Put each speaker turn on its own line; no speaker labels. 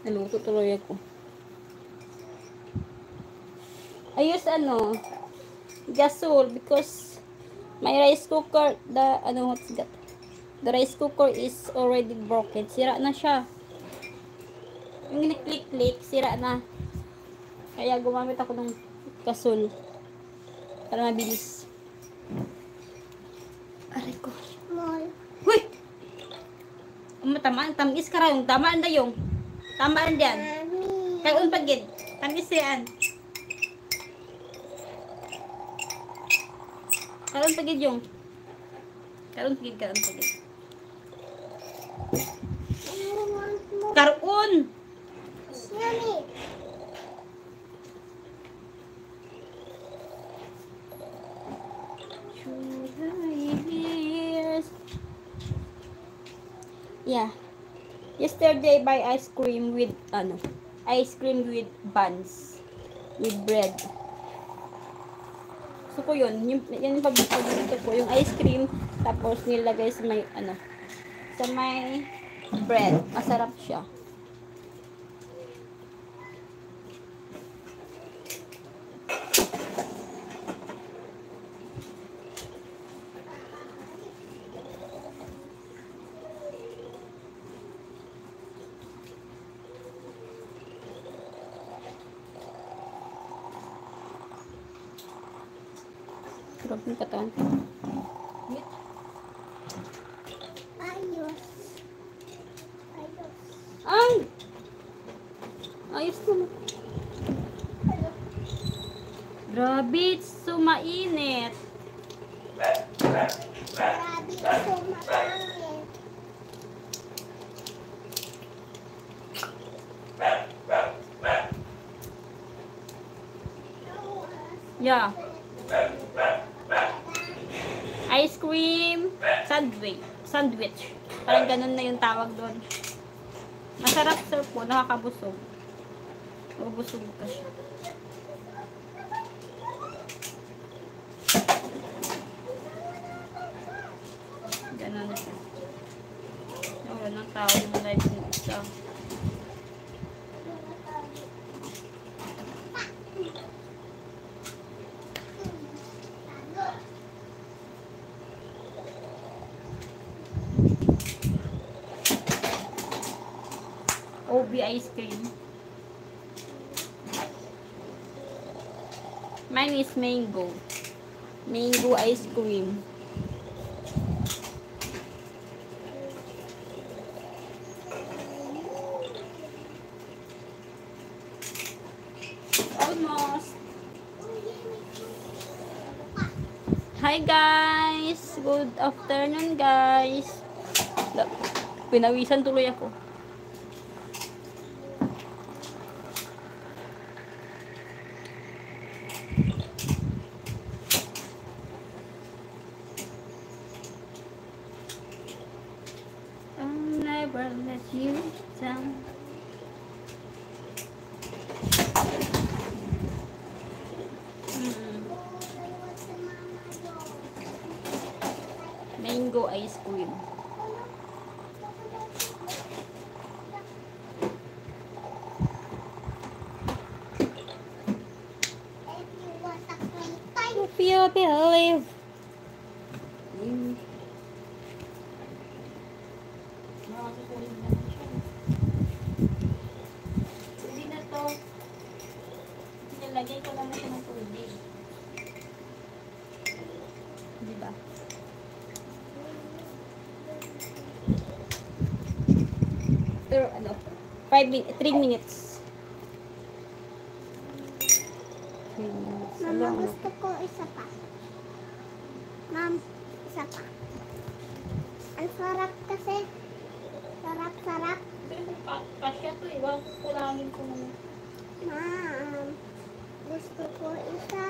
Naluto tuloy ako. I use gasol because my rice cooker, the rice cooker is already broken. Sira na siya. Yung giniklik-klik, sira na. Kaya gumamit ako ng gasol para mabilis. Aray ko. Huy! Tamaan, tamis ka rin. Tamaan na yung. Tamaan diyan. Kaun pagid. Tamis yan. Kaun pagid yung. Kaun pagid. Karon! Yeah. Yesterday buy ice cream with buns with bread. So ko yun, yan yung paborito ko, yung ice cream tapos nilagay sa may bread. Masarap siya. Sarap yung katawan. Ay! Ayos naman. Grabe, so mainit. Yeah. Ice cream sandwich. Parang ganun na yung tawag doon. Masarap sir po, nakakabusog. Mabusog ka siya. Ganun na siya. Wala nang tao yung live ng isa. OB ice cream. Mine is mango. Mango ice cream. Almost. Hi guys! Good afternoon guys! Pinawisan tuloy ako. I'll never let you down. Mango ice cream. If you believe. Hindi na to. Nilagay ko lang siya ng tubig. Diba? Pero 3 minutes. 3 minutes.
Mama, gusto ko isa pa. Ma'am, isa pa. Ang sarap kasi. Sarap.
Kasya to eh. Wag kulangin ko naman.
Ma'am, gusto ko isa